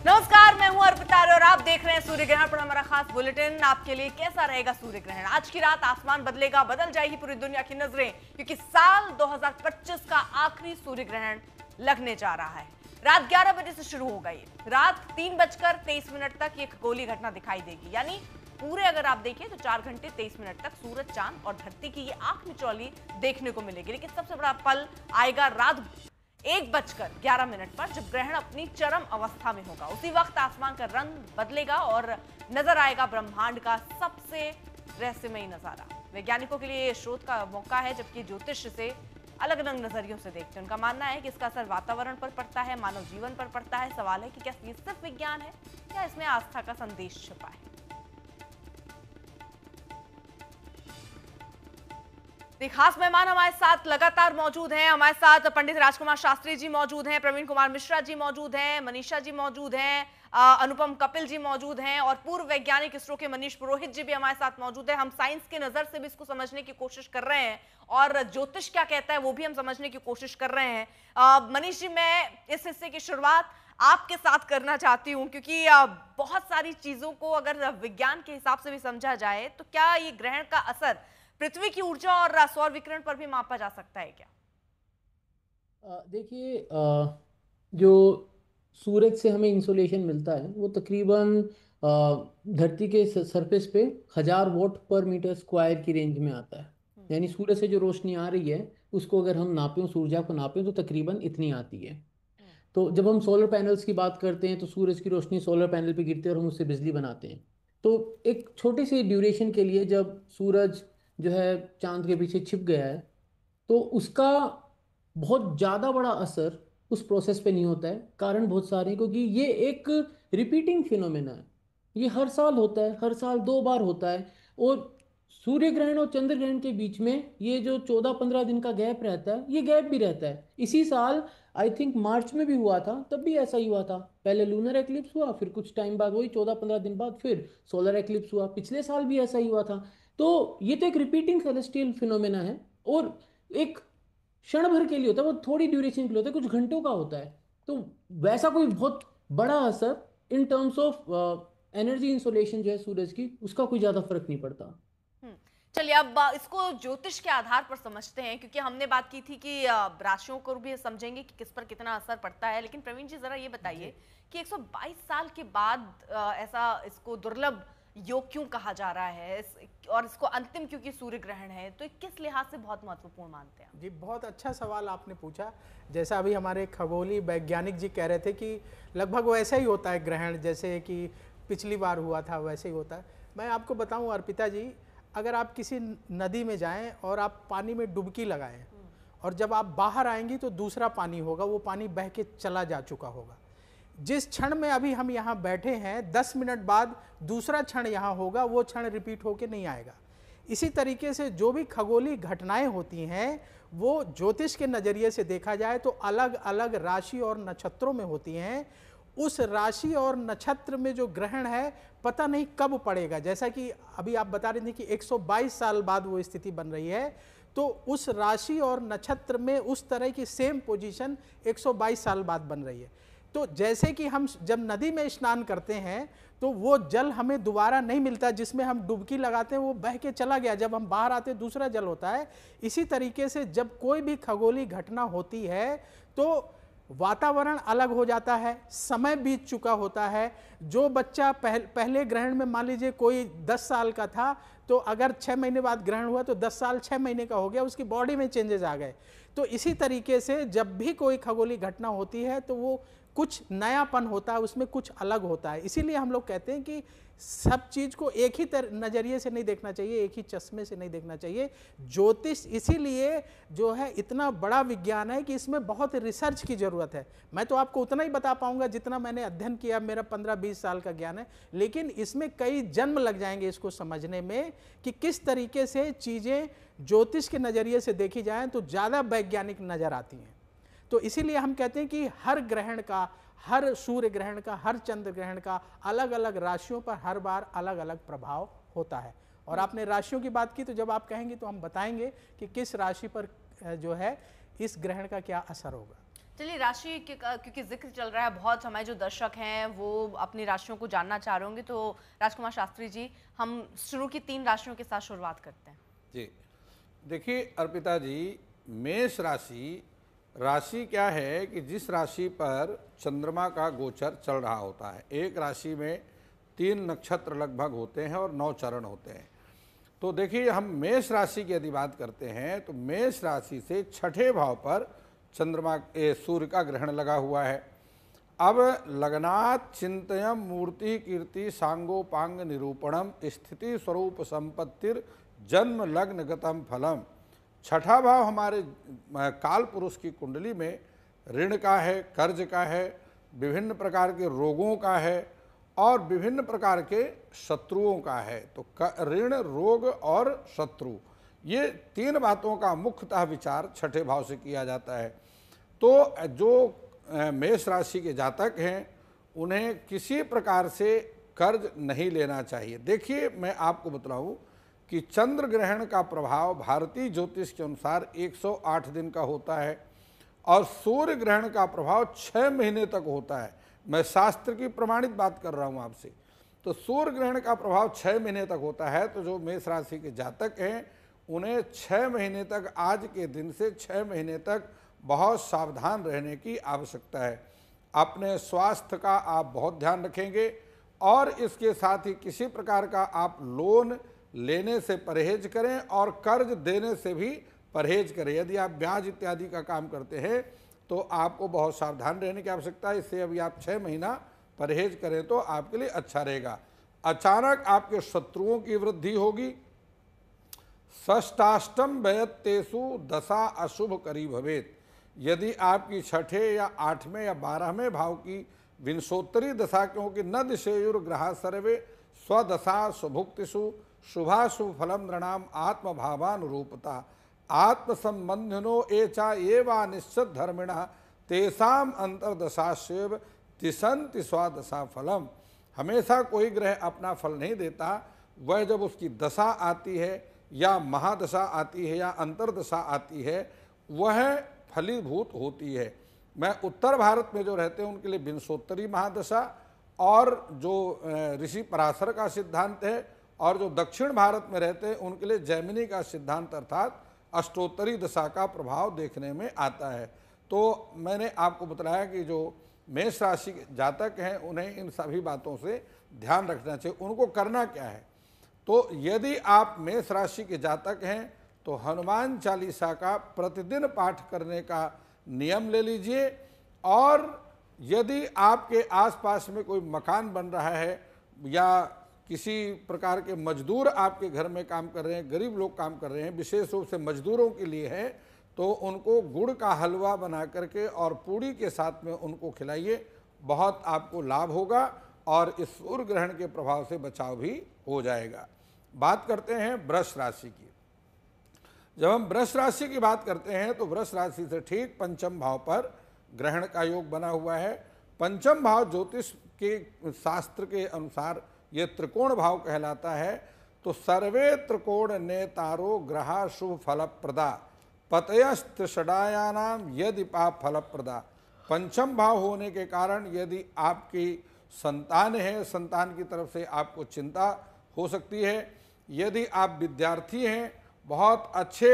नमस्कार, मैं हूं अर्पिता और आप देख रहे हैं सूर्य ग्रहण पर हमारा खास बुलेटिन। आपके लिए कैसा रहेगा सूर्य ग्रहण? आज की रात आसमान बदलेगा, बदल जाएगी पूरी दुनिया की नजरें, क्योंकि साल 2025 का आखिरी सूर्य ग्रहण लगने जा रहा है। रात 11 बजे से शुरू होगा ये। रात 3:23 तक ये खगोलीय घटना दिखाई देगी, यानी पूरे अगर आप देखिए तो 4 घंटे 23 मिनट तक सूरज, चांद और धरती की ये आंख मिचौली देखने को मिलेगी। लेकिन सबसे बड़ा पल आएगा रात 1:11 पर, जब ग्रहण अपनी चरम अवस्था में होगा। उसी वक्त आसमान का रंग बदलेगा और नजर आएगा ब्रह्मांड का सबसे रहस्यमयी नजारा। वैज्ञानिकों के लिए ये शोध का मौका है, जबकि ज्योतिष से अलग अलग नजरियों से देखते हैं। उनका मानना है कि इसका असर वातावरण पर पड़ता है, मानव जीवन पर पड़ता है। सवाल है कि क्या ये सिर्फ विज्ञान है या इसमें आस्था का संदेश छिपा है? खास मेहमान हमारे साथ लगातार मौजूद हैं। हमारे साथ पंडित राजकुमार शास्त्री जी मौजूद हैं, प्रवीण कुमार मिश्रा जी मौजूद हैं, मनीषा जी मौजूद हैं, अनुपम कपिल जी मौजूद हैं और पूर्व वैज्ञानिक इसरो के मनीष पुरोहित जी भी हमारे साथ मौजूद हैं। हम साइंस के नजर से भी इसको समझने की कोशिश कर रहे हैं और ज्योतिष क्या कहता है वो भी हम समझने की कोशिश कर रहे हैं। मनीष जी, मैं इस हिस्से की शुरुआत आपके साथ करना चाहती हूँ, क्योंकि बहुत सारी चीजों को अगर विज्ञान के हिसाब से भी समझा जाए तो क्या ये ग्रहण का असर पृथ्वी की ऊर्जा और सौर विकिरण पर भी मापा जा सकता है क्या? देखिए, जो सूरज से हमें इंसोलेशन मिलता है वो तकरीबन धरती के सरफेस पे 1000 वाट/मीटर स्क्वायर की रेंज में आता है। यानी सूरज से जो रोशनी आ रही है उसको अगर हम नापें, उस ऊर्जा को नापें, तो तकरीबन इतनी आती है। तो जब हम सोलर पैनल्स की बात करते हैं तो सूरज की रोशनी सोलर पैनल पे गिरती है और हम उससे बिजली बनाते हैं। तो एक छोटी सी ड्यूरेशन के लिए जब सूरज जो है चांद के पीछे छिप गया है, तो उसका बहुत ज़्यादा बड़ा असर उस प्रोसेस पे नहीं होता है। कारण बहुत सारे हैं, क्योंकि ये एक रिपीटिंग फिनोमेना है। ये हर साल होता है, हर साल 2 बार होता है। और सूर्य ग्रहण और चंद्र ग्रहण के बीच में ये जो 14-15 दिन का गैप रहता है, ये गैप भी रहता है। इसी साल आई थिंक मार्च में भी हुआ था, तब भी ऐसा ही हुआ था। पहले लूनर एक्लिप्स हुआ, फिर कुछ टाइम बाद, वही 14-15 दिन बाद फिर सोलर एक्लिप्स हुआ। पिछले साल भी ऐसा ही हुआ था। तो ये तो एक रिपीटिंग सेलेस्टियल फिनोमेना है और एक क्षण भर के लिए होता है, वो थोड़ी ड्यूरेशन के लिए होता है, कुछ घंटों का होता है। तो वैसा कोई बहुत बड़ा असर in terms of energy insolation जो है सूरज की, उसका कोई ज्यादा फर्क नहीं पड़ता। चलिए, अब इसको ज्योतिष के आधार पर समझते हैं, क्योंकि हमने बात की थी कि राशियों को भी समझेंगे कि किस पर कितना असर पड़ता है। लेकिन प्रवीण जी, जरा ये बताइए कि 122 साल के बाद ऐसा इसको दुर्लभ योग क्यों कहा जा रहा है, और इसको अंतिम क्योंकि सूर्य ग्रहण है, तो किस लिहाज से बहुत महत्वपूर्ण मानते हैं? जी, बहुत अच्छा सवाल आपने पूछा। जैसा अभी हमारे खगोलीय वैज्ञानिक जी कह रहे थे कि लगभग वैसा ही होता है ग्रहण, जैसे कि पिछली बार हुआ था वैसे ही होता है। मैं आपको बताऊं अर्पिता जी, अगर आप किसी नदी में जाएं और आप पानी में डुबकी लगाएं और जब आप बाहर आएंगी तो दूसरा पानी होगा, वो पानी बह के चला जा चुका होगा। जिस क्षण में अभी हम यहाँ बैठे हैं 10 मिनट बाद दूसरा क्षण यहाँ होगा, वो क्षण रिपीट होके नहीं आएगा। इसी तरीके से जो भी खगोलीय घटनाएं होती हैं वो ज्योतिष के नज़रिए से देखा जाए तो अलग अलग राशि और नक्षत्रों में होती हैं। उस राशि और नक्षत्र में जो ग्रहण है पता नहीं कब पड़ेगा। जैसा कि अभी आप बता रहे थे कि 122 साल बाद वो स्थिति बन रही है, तो उस राशि और नक्षत्र में उस तरह की सेम पोजीशन 122 साल बाद बन रही है। तो जैसे कि हम जब नदी में स्नान करते हैं तो वो जल हमें दोबारा नहीं मिलता, जिसमें हम डुबकी लगाते हैं वो बह के चला गया, जब हम बाहर आते हैं दूसरा जल होता है। इसी तरीके से जब कोई भी खगोलीय घटना होती है तो वातावरण अलग हो जाता है, समय बीत चुका होता है। जो बच्चा पहले ग्रहण में मान लीजिए कोई 10 साल का था, तो अगर 6 महीने बाद ग्रहण हुआ तो 10 साल 6 महीने का हो गया, उसकी बॉडी में चेंजेस आ गए। तो इसी तरीके से जब भी कोई खगोलीय घटना होती है तो वो कुछ नयापन होता है, उसमें कुछ अलग होता है। इसीलिए हम लोग कहते हैं कि सब चीज को एक ही नजरिए से नहीं देखना चाहिए, एक ही चश्मे से नहीं देखना चाहिए। ज्योतिष इसीलिए जो है इतना बड़ा विज्ञान है कि इसमें बहुत रिसर्च की जरूरत है। मैं तो आपको उतना ही बता पाऊंगा जितना मैंने अध्ययन किया, मेरा 15-20 साल का ज्ञान है, लेकिन इसमें कई जन्म लग जाएंगे इसको समझने में कि किस तरीके से चीजें ज्योतिष के नजरिए से देखी जाए तो ज्यादा वैज्ञानिक नजर आती हैं। तो इसीलिए हम कहते हैं कि हर ग्रहण का, हर सूर्य ग्रहण का, हर चंद्र ग्रहण का अलग अलग राशियों पर हर बार अलग अलग प्रभाव होता है। और आपने राशियों की बात की, तो जब आप कहेंगे तो हम बताएंगे कि किस राशि पर जो है इस ग्रहण का क्या असर होगा। चलिए राशि क्योंकि जिक्र चल रहा है बहुत, हमारे जो दर्शक हैं वो अपनी राशियों को जानना चाह रहे होंगे, तो राजकुमार शास्त्री जी हम शुरू की 3 राशियों के साथ शुरुआत करते हैं। जी देखिए अर्पिता जी, मेष राशि क्या है कि जिस राशि पर चंद्रमा का गोचर चल रहा होता है, एक राशि में 3 नक्षत्र लगभग होते हैं और 9 चरण होते हैं। तो देखिए हम मेष राशि की यदि बात करते हैं तो मेष राशि से 6ठे भाव पर सूर्य का ग्रहण लगा हुआ है। अब लग्नात् चिंतयम मूर्ति कीर्ति सांगोपांग निरूपणम स्थिति स्वरूप संपत्तिर जन्म लग्न गतम फलम। 6ठा भाव हमारे काल पुरुष की कुंडली में ऋण का है, कर्ज का है, विभिन्न प्रकार के रोगों का है और विभिन्न प्रकार के शत्रुओं का है। तो ऋण, रोग और शत्रु, ये 3 बातों का मुख्यतः विचार 6ठे भाव से किया जाता है। तो जो मेष राशि के जातक हैं उन्हें किसी प्रकार से कर्ज नहीं लेना चाहिए। देखिए मैं आपको बतलाऊं कि चंद्र ग्रहण का प्रभाव भारतीय ज्योतिष के अनुसार 108 दिन का होता है और सूर्य ग्रहण का प्रभाव 6 महीने तक होता है। मैं शास्त्र की प्रमाणित बात कर रहा हूं आपसे। तो सूर्य ग्रहण का प्रभाव 6 महीने तक होता है। तो जो मेष राशि के जातक हैं उन्हें 6 महीने तक, आज के दिन से 6 महीने तक बहुत सावधान रहने की आवश्यकता है। अपने स्वास्थ्य का आप बहुत ध्यान रखेंगे और इसके साथ ही किसी प्रकार का आप लोन लेने से परहेज करें और कर्ज देने से भी परहेज करें। यदि आप ब्याज इत्यादि का काम करते हैं तो आपको बहुत सावधान रहने की आवश्यकता है। इससे अभी आप 6 महीना परहेज करें तो आपके लिए अच्छा रहेगा। अचानक आपके शत्रुओं की वृद्धि होगी। षष्टाष्टम व्ययत्तेषु दशा अशुभ करी भवेत। यदि आपकी 6ठे या 8वें या 12वें भाव की विंशोत्तरी दशा, क्योंकि न दिशेयुर्ग्रहा सर्वे स्वदशा सुभुक्तिषु शुभाशुभ फलम नृणाम आत्मभावानुरूपता आत्मसंबंधिनो एचा एवा निश्चित धर्मिणः तेषाम अंतर्दशास्येव तिसंति स्वादशा फलम। हमेशा कोई ग्रह अपना फल नहीं देता, वह जब उसकी दशा आती है या महादशा आती है या अंतर्दशा आती है वह फलीभूत होती है। मैं उत्तर भारत में जो रहते हैं उनके लिए विंशोत्तरी महादशा और जो ऋषि पराशर का सिद्धांत है, और जो दक्षिण भारत में रहते हैं उनके लिए जैमिनी का सिद्धांत अर्थात अष्टोत्तरी दशा का प्रभाव देखने में आता है। तो मैंने आपको बताया कि जो मेष राशि के जातक हैं उन्हें इन सभी बातों से ध्यान रखना चाहिए। उनको करना क्या है, तो यदि आप मेष राशि के जातक हैं तो हनुमान चालीसा का प्रतिदिन पाठ करने का नियम ले लीजिए। और यदि आपके आसपास में कोई मकान बन रहा है या किसी प्रकार के मजदूर आपके घर में काम कर रहे हैं, गरीब लोग काम कर रहे हैं, विशेष रूप से मजदूरों के लिए है, तो उनको गुड़ का हलवा बना करके और पूड़ी के साथ में उनको खिलाइए, बहुत आपको लाभ होगा और इस सूर्य ग्रहण के प्रभाव से बचाव भी हो जाएगा। बात करते हैं वृष राशि की। जब हम वृष राशि की बात करते हैं तो वृष राशि से ठीक 5म भाव पर ग्रहण का योग बना हुआ है। 5म भाव ज्योतिष के शास्त्र के अनुसार ये त्रिकोण भाव कहलाता है। तो सर्वे त्रिकोण नेतारो ग्रहा शुभ फलप्रदा पतयस्त्रिषडायानाम यदि पाप फलप्रदा। 5म भाव होने के कारण यदि आपकी संतान है, संतान की तरफ से आपको चिंता हो सकती है। यदि आप विद्यार्थी हैं, बहुत अच्छे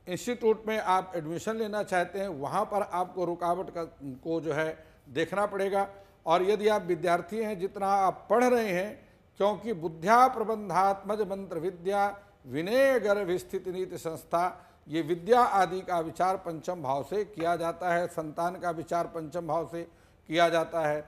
इंस्टीट्यूट में आप एडमिशन लेना चाहते हैं, वहाँ पर आपको रुकावट को जो है देखना पड़ेगा। और यदि आप विद्यार्थी हैं, जितना आप पढ़ रहे हैं, क्योंकि बुद्ध्या प्रबंधात्मज मंत्र विद्या विनय गर्भ स्थिति नीति संस्था, ये विद्या आदि का विचार 5म भाव से किया जाता है, संतान का विचार 5म भाव से किया जाता है।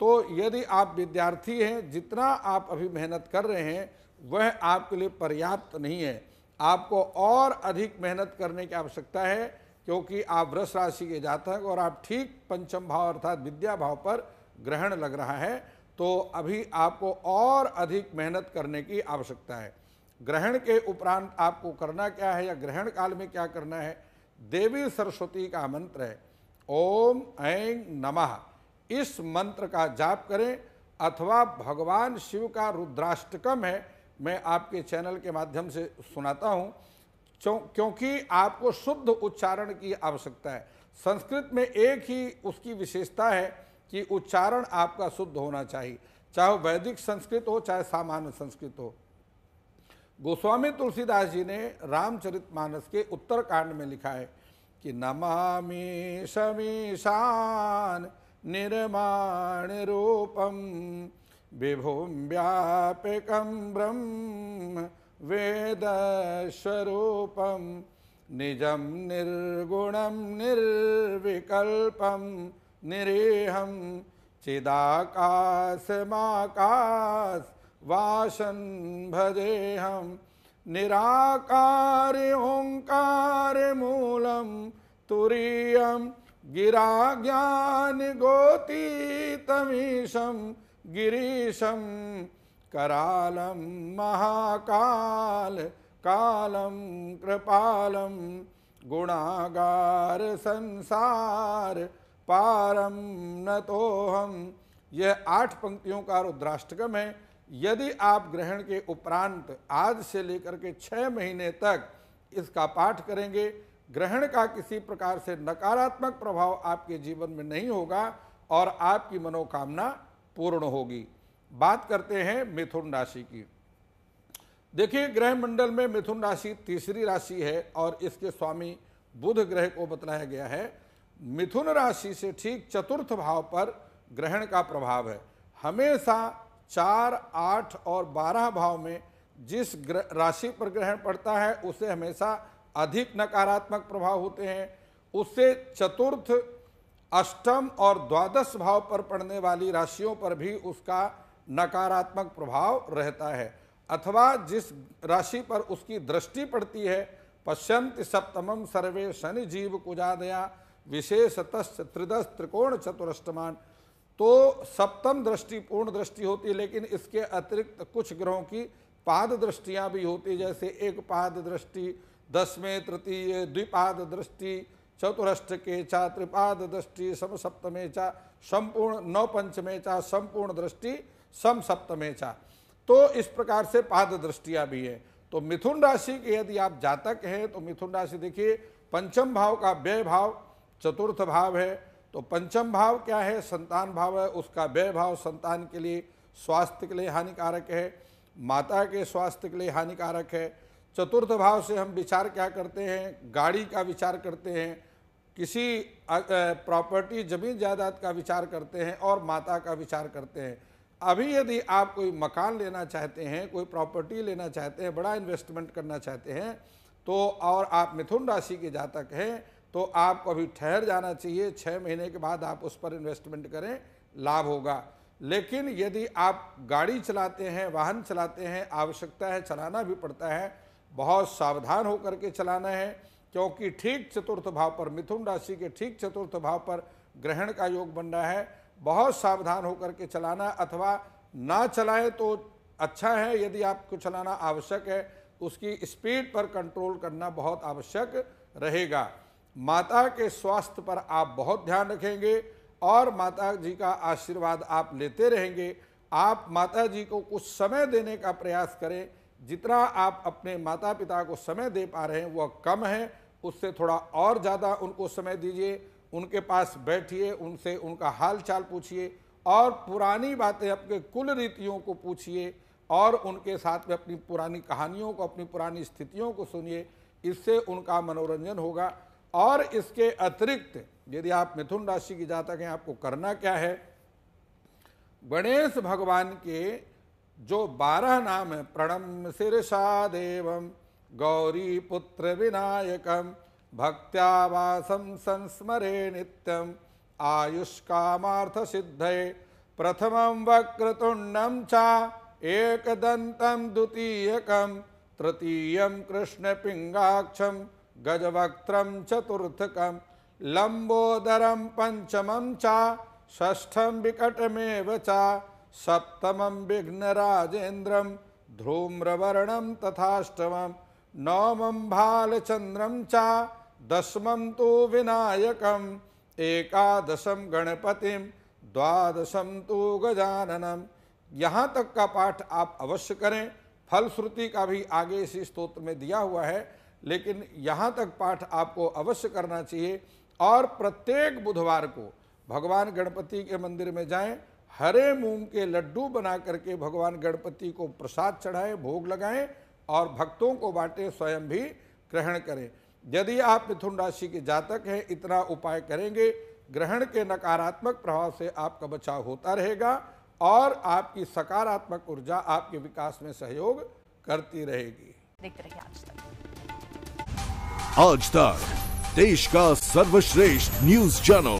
तो यदि आप विद्यार्थी हैं, जितना आप अभी मेहनत कर रहे हैं वह आपके लिए पर्याप्त नहीं है, आपको और अधिक मेहनत करने की आवश्यकता है, क्योंकि आप वृष राशि के जातक और आप ठीक 5म भाव अर्थात विद्या भाव पर ग्रहण लग रहा है, तो अभी आपको और अधिक मेहनत करने की आवश्यकता है। ग्रहण के उपरांत आपको करना क्या है या ग्रहण काल में क्या करना है, देवी सरस्वती का मंत्र है ओम ऐं नमः, इस मंत्र का जाप करें, अथवा भगवान शिव का रुद्राष्टकम है, मैं आपके चैनल के माध्यम से सुनाता हूं, क्योंकि आपको शुद्ध उच्चारण की आवश्यकता है। संस्कृत में एक ही उसकी विशेषता है कि उच्चारण आपका शुद्ध होना चाहिए, चाहे वैदिक संस्कृत हो चाहे सामान्य संस्कृत हो। गोस्वामी तुलसीदास जी ने रामचरितमानस के उत्तरकांड में लिखा है कि नमामि शमीशान निर्माण रूपम विभुम व्यापकं ब्रह्म वेद स्वरूपम निजम निर्गुणम निर्विकल्पम निरेहम चिदाकाशमाकाश वासन भजेहम निराकार ओंकार मूलम तुरीयम गिरा ज्ञान गोतीतमीशम गिरीशम करालम महाकाल कालम कृपालम गुणागार संसार पारम नतोहम। यह 8 पंक्तियों का रुद्राष्टकम है। यदि आप ग्रहण के उपरांत आज से लेकर के 6 महीने तक इसका पाठ करेंगे, ग्रहण का किसी प्रकार से नकारात्मक प्रभाव आपके जीवन में नहीं होगा और आपकी मनोकामना पूर्ण होगी। बात करते हैं मिथुन राशि की। देखिए, ग्रह मंडल में मिथुन राशि तीसरी राशि है और इसके स्वामी बुध ग्रह को बतलाया गया है। मिथुन राशि से ठीक चतुर्थ भाव पर ग्रहण का प्रभाव है। हमेशा 4, 8 और 12 भाव में जिस राशि पर ग्रहण पड़ता है उसे हमेशा अधिक नकारात्मक प्रभाव होते हैं। उससे चतुर्थ, अष्टम और द्वादश भाव पर पड़ने वाली राशियों पर भी उसका नकारात्मक प्रभाव रहता है, अथवा जिस राशि पर उसकी दृष्टि पड़ती है, पश्यन्ति सप्तमम सर्वे शनि जीव कुजादया विशेषतश्च त्रिदश त्रिकोण चतुरष्टमान। तो सप्तम दृष्टि पूर्ण दृष्टि होती है, लेकिन इसके अतिरिक्त कुछ ग्रहों की पाद दृष्टियां भी होती, जैसे एक पाद दृष्टि, 10वें तृतीय द्विपाद दृष्टि, चतुरष्टके चा त्रिपाद दृष्टि, सम सप्तमे चा संपूर्ण, नव पंचमे चा संपूर्ण दृष्टि, सम सप्तमे चा। तो इस प्रकार से पाद दृष्टियां भी है। तो मिथुन राशि के यदि आप जातक हैं तो मिथुन राशि देखिए, पंचम भाव का व्यय भाव चतुर्थ भाव है। तो पंचम भाव क्या है? संतान भाव है। उसका व्यय भाव संतान के लिए, स्वास्थ्य के लिए हानिकारक है, माता के स्वास्थ्य के लिए हानिकारक है। चतुर्थ भाव से हम विचार क्या करते हैं? गाड़ी का विचार करते हैं, किसी प्रॉपर्टी जमीन जायदाद का विचार करते हैं और माता का विचार करते हैं। अभी यदि आप कोई मकान लेना चाहते हैं, कोई प्रॉपर्टी लेना चाहते हैं, बड़ा इन्वेस्टमेंट करना चाहते हैं, तो और आप मिथुन राशि के जातक हैं तो आपको अभी ठहर जाना चाहिए। 6 महीने के बाद आप उस पर इन्वेस्टमेंट करें, लाभ होगा। लेकिन यदि आप गाड़ी चलाते हैं, वाहन चलाते हैं, आवश्यकता है, चलाना भी पड़ता है, बहुत सावधान होकर के चलाना है, क्योंकि ठीक चतुर्थ भाव पर, मिथुन राशि के ठीक चतुर्थ भाव पर ग्रहण का योग बन रहा है। बहुत सावधान होकर के चलाना, अथवा ना चलाएं तो अच्छा है। यदि आपको चलाना आवश्यक है, उसकी स्पीड पर कंट्रोल करना बहुत आवश्यक रहेगा। माता के स्वास्थ्य पर आप बहुत ध्यान रखेंगे और माता जी का आशीर्वाद आप लेते रहेंगे। आप माता जी को कुछ समय देने का प्रयास करें। जितना आप अपने माता पिता को समय दे पा रहे हैं वह कम है, उससे थोड़ा और ज़्यादा उनको समय दीजिए। उनके पास बैठिए, उनसे उनका हाल चाल पूछिए और पुरानी बातें, अपने कुल रीतियों को पूछिए और उनके साथ में अपनी पुरानी कहानियों को, अपनी पुरानी स्थितियों को सुनिए। इससे उनका मनोरंजन होगा। और इसके अतिरिक्त यदि आप मिथुन राशि की जातक हैं, आपको करना क्या है? गणेश भगवान के जो 12 नाम है, प्रणम शीर्षा देवम गौरी पुत्र विनायकम भक्त्यावासम संस्मरे नित्यम आयुष्कामार्थ सिद्धये प्रथमं वक्रतुंडम चा एकदंतं द्वितीयकं तृतीयं कृष्ण पिंगाक्षम गजवक्त्रं चतुर्थकं लंबोदरं पंचमं चा षष्ठं विकटमेव चा सप्तमं विघ्नराजेन्द्रं धूम्रवर्णं तथाष्टमं नवमं भालचंद्रं चा दशमं तु विनायकं एकादशं गणपतिं द्वादशं तु गजाननम। यहाँ तक का पाठ आप अवश्य करें। फलश्रुति का भी आगे इसी स्तोत्र में दिया हुआ है, लेकिन यहाँ तक पाठ आपको अवश्य करना चाहिए। और प्रत्येक बुधवार को भगवान गणपति के मंदिर में जाएं, हरे मूंग के लड्डू बना करके भगवान गणपति को प्रसाद चढ़ाएं, भोग लगाएं और भक्तों को बांटें, स्वयं भी ग्रहण करें। यदि आप मिथुन राशि के जातक हैं, इतना उपाय करेंगे, ग्रहण के नकारात्मक प्रभाव से आपका बचाव होता रहेगा और आपकी सकारात्मक ऊर्जा आपके विकास में सहयोग करती रहेगी। देखते रहिए आज तक, देश का सर्वश्रेष्ठ न्यूज चैनल।